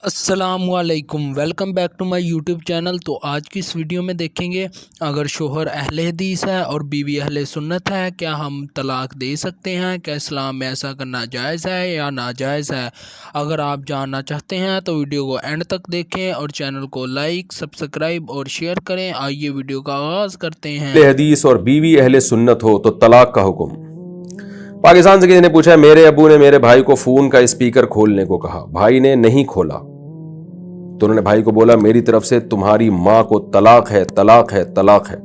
السلام علیکم، welcome back to my YouTube channel. تو آج کی اس ویڈیو میں دیکھیں گے اگر شوہر اہل حدیث ہے اور بیوی اہل سنت ہے کیا ہم طلاق دے سکتے ہیں؟ کیا اسلام میں ایسا کرنا جائز ہے یا ناجائز ہے؟ اگر آپ جاننا چاہتے ہیں تو ویڈیو کو اینڈ تک دیکھیں اور چینل کو لائک، سبسکرائب اور شیئر کریں۔ آئیے ویڈیو کا آغاز کرتے ہیں۔ اہل حدیث اور بیوی اہل سنت ہو تو طلاق کا حکم۔ پاکستان سے کسی نے پوچھا میرے ابو نے میرے بھائی کو فون کا اسپیکر کھولنے کو کہا، بھائی نے نہیں کھولا تو انہوں نے بھائی کو بولا میری طرف سے تمہاری ماں کو طلاق ہے، طلاق ہے، طلاق ہے۔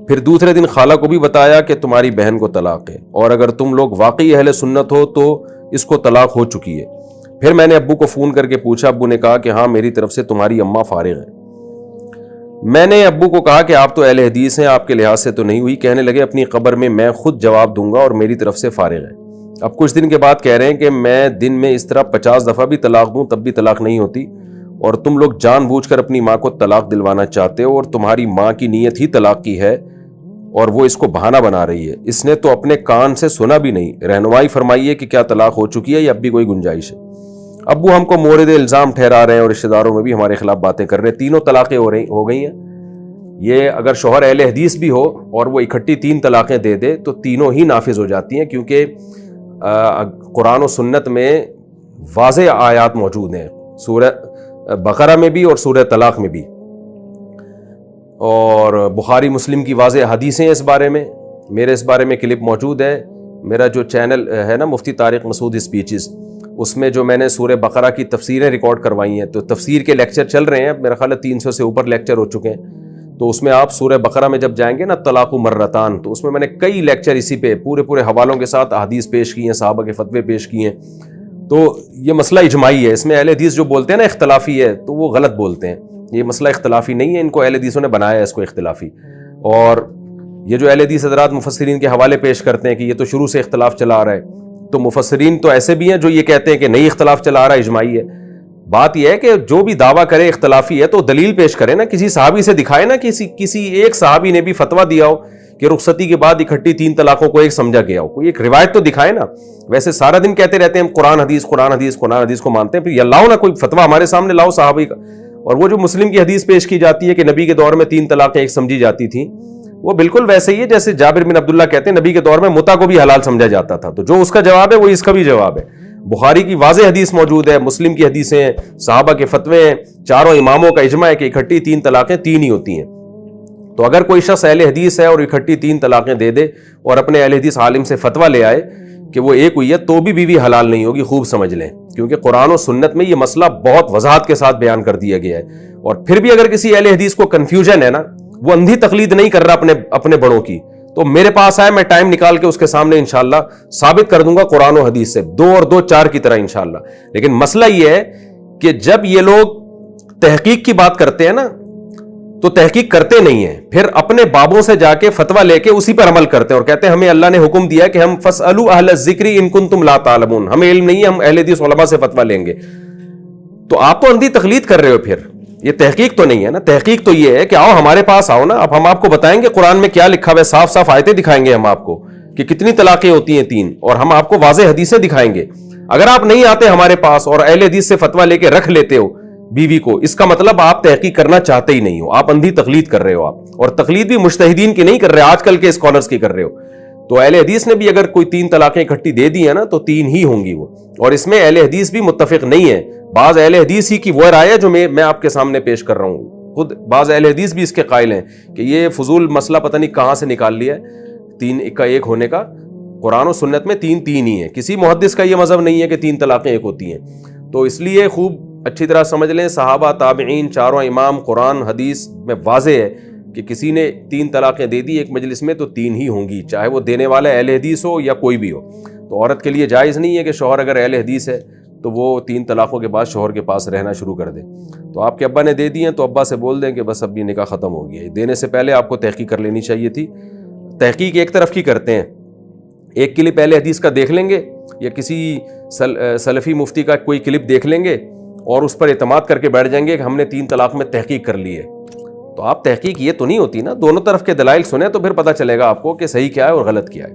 پھر دوسرے دن خالہ کو بھی بتایا کہ تمہاری بہن کو طلاق ہے اور اگر تم لوگ واقعی اہل سنت ہو تو اس کو طلاق ہو چکی ہے۔ پھر میں نے ابو کو فون کر کے پوچھا، ابو نے کہا کہ ہاں میری طرف سے تمہاری اماں فارغ ہے۔ میں نے ابو کو کہا کہ آپ تو اہل حدیث ہیں، آپ کے لحاظ سے تو نہیں ہوئی۔ کہنے لگے اپنی قبر میں خود جواب دوں گا اور میری طرف سے فارغ ہے۔ اب کچھ دن کے بعد کہہ رہے ہیں کہ میں دن میں اس طرح 50 دفعہ بھی طلاق دوں تب بھی طلاق نہیں ہوتی اور تم لوگ جان بوجھ کر اپنی ماں کو طلاق دلوانا چاہتے ہو اور تمہاری ماں کی نیت ہی طلاق کی ہے اور وہ اس کو بہانہ بنا رہی ہے، اس نے تو اپنے کان سے سنا بھی نہیں۔ رہنمائی فرمائیے کہ کیا طلاق ہو چکی ہے یا اب بھی کوئی گنجائش ہے؟ ابو ہم کو مورد الزام ٹھہرا رہے ہیں اور رشتہ داروں میں بھی ہمارے خلاف باتیں کر رہے ہیں۔ تینوں طلاقیں ہو گئی ہیں۔ یہ اگر شوہر اہل حدیث بھی ہو اور وہ اکٹھی 3 طلاقیں دے دے تو تینوں ہی نافذ ہو جاتی ہیں، کیونکہ قرآن و سنت میں واضح آیات موجود ہیں، سورہ بقرہ میں بھی اور سورہ طلاق میں بھی، اور بخاری مسلم کی واضح حدیثیں اس بارے میں۔ میرے اس بارے میں کلپ موجود ہے، میرا جو چینل ہے نا مفتی طارق مسعود اسپیچز، اس میں جو میں نے سورہ بقرہ کی تفسیریں ریکارڈ کروائی ہیں، تو تفسیر کے لیکچر چل رہے ہیں، میرا خیال ہے 300 سے اوپر لیکچر ہو چکے ہیں۔ تو اس میں آپ سورہ بقرہ میں جب جائیں گے نا طلاق مرتان، تو اس میں نے کئی لیکچر اسی پہ پورے حوالوں کے ساتھ احادیث پیش کی ہیں، صحابہ کے فتوے پیش کیے ہیں۔ تو یہ مسئلہ اجماعی ہے، اس میں اہل حدیث جو بولتے ہیں نا اختلافی ہے تو وہ غلط بولتے ہیں۔ یہ مسئلہ اختلافی نہیں ہے، ان کو اہل حدیثوں نے بنایا ہے اس کو اختلافی۔ اور یہ جو اہل حدیث حضرات مفسرین کے حوالے پیش کرتے ہیں کہ یہ تو شروع سے اختلاف چلا آ رہا ہے، تو مفسرین تو ایسے بھی ہیں جو یہ کہتے ہیں کہ نہیں اختلاف چلا آ رہا ہے، اجماعی ہے۔ بات یہ ہے کہ جو بھی دعویٰ کرے اختلافی ہے تو دلیل پیش کرے نا، کسی صحابی سے دکھائے نا، کسی ایک صحابی نے بھی فتویٰ دیا ہو کہ رخصتی کے بعد اکٹھی 3 طلاقوں کو ایک سمجھا گیا ہو، کوئی ایک روایت تو دکھائے نا۔ ویسے سارا دن کہتے رہتے ہیں ہم قرآن حدیث قرآن حدیث قرآن حدیث کو مانتے ہیں، پھر یہ لاؤ نا کوئی فتویٰ ہمارے سامنے لاؤ صحابی کا۔ اور وہ جو مسلم کی حدیث پیش کی جاتی ہے کہ نبی کے دور میں 3 طلاقیں ایک سمجھی جاتی تھیں، وہ بالکل ویسے ہی ہے جیسے جابر بن عبداللہ کہتے ہیں نبی کے دور میں متع کو بھی حلال سمجھا جاتا تھا۔ تو جو اس کا جواب ہے وہی اس کا بھی جواب ہے۔ بخاری کی واضح حدیث موجود ہے، مسلم کی حدیثیں ہیں، صحابہ کے فتوے ہیں، چاروں اماموں کا اجماع ہے کہ اکٹھی 3 طلاقیں 3 ہی ہوتی ہیں۔ تو اگر کوئی شخص اہل حدیث ہے اور اکٹھی 3 طلاقیں دے دے اور اپنے اہل حدیث عالم سے فتویٰ لے آئے کہ وہ ایک ہوئی ہے تو بھی بیوی حلال نہیں ہوگی، خوب سمجھ لیں، کیونکہ قرآن و سنت میں یہ مسئلہ بہت وضاحت کے ساتھ بیان کر دیا گیا ہے۔ اور پھر بھی اگر کسی اہل حدیث کو کنفیوژن ہے نا، وہ اندھی تقلید نہیں کر رہا اپنے بڑوں کی، تو میرے پاس آئے، میں ٹائم نکال کے اس کے سامنے انشاءاللہ ثابت کر دوں گا قرآن و حدیث سے 2 اور 2 4 کی طرح انشاءاللہ۔ لیکن مسئلہ یہ ہے کہ جب یہ لوگ تحقیق کی بات کرتے ہیں نا تو تحقیق کرتے نہیں ہیں، پھر اپنے بابوں سے جا کے فتویٰ لے کے اسی پر عمل کرتے ہیں اور کہتے ہیں ہمیں اللہ نے حکم دیا کہ ہم فاسألوا اہل الذکر ان کنتم لا تعلمون، ہمیں علم نہیں ہے، ہم اہل حدیث علماء سے فتویٰ لیں گے۔ تو آپ تو اندھی تقلید کر رہے ہو، پھر یہ تحقیق تو نہیں ہے نا۔ تحقیق تو یہ ہے کہ آؤ ہمارے پاس آؤ نا، اب ہم آپ کو بتائیں گے قرآن میں کیا لکھا ہوا ہے، صاف صاف آیتیں دکھائیں گے ہم آپ کو کہ کتنی طلاقیں ہوتی ہیں 3، اور ہم آپ کو واضح حدیثیں دکھائیں گے۔ اگر آپ نہیں آتے ہمارے پاس اور اہل حدیث سے فتویٰ لے کے رکھ لیتے ہو بیوی کو، اس کا مطلب آپ تحقیق کرنا چاہتے ہی نہیں ہو، آپ اندھی تقلید کر رہے ہو آپ، اور تقلید بھی مجتہدین کی نہیں کر رہے، آج کل کے اسکالرز کی کر رہے ہو۔ تو اہل حدیث نے بھی اگر کوئی 3 طلاقیں اکٹھی دے دی ہیں نا تو 3 ہی ہوں گی وہ، اور اس میں اہل حدیث بھی متفق نہیں ہے۔ بعض اہل حدیث ہی کی وہ رائے ہے جو میں آپ کے سامنے پیش کر رہا ہوں، خود بعض اہل حدیث بھی اس کے قائل ہیں کہ یہ فضول مسئلہ پتہ نہیں کہاں سے نکال لیا ہے 3 کا 1 ہونے کا۔ قرآن و سنت میں 3 3 ہی ہیں، کسی محدث کا یہ مذہب نہیں ہے کہ 3 طلاقیں 1 ہوتی ہیں۔ تو اس لیے خوب اچھی طرح سمجھ لیں، صحابہ تابعین چاروں امام قرآن حدیث میں واضح ہے کہ کسی نے 3 طلاقیں دے دی ایک مجلس میں تو 3 ہی ہوں گی، چاہے وہ دینے والا اہل حدیث ہو یا کوئی بھی ہو۔ تو عورت کے لیے جائز نہیں ہے کہ شوہر اگر اہل حدیث ہے تو وہ 3 طلاقوں کے بعد شوہر کے پاس رہنا شروع کر دے۔ تو آپ کے ابا نے دے دی ہیں تو ابا سے بول دیں کہ بس اب یہ نکاح ختم ہو گیا ہے۔ دینے سے پہلے آپ کو تحقیق کر لینی چاہیے تھی۔ تحقیق ایک طرف کی کرتے ہیں، ایک کلپ اہل حدیث کا دیکھ لیں گے یا کسی سلفی مفتی کا کوئی کلپ دیکھ لیں گے اور اس پر اعتماد کر کے بیٹھ جائیں گے کہ ہم نے 3 طلاق میں تحقیق کر لی ہے۔ تو آپ تحقیق یہ تو نہیں ہوتی نا، دونوں طرف کے دلائل سنیں تو پھر پتہ چلے گا آپ کو کہ صحیح کیا ہے اور غلط کیا ہے۔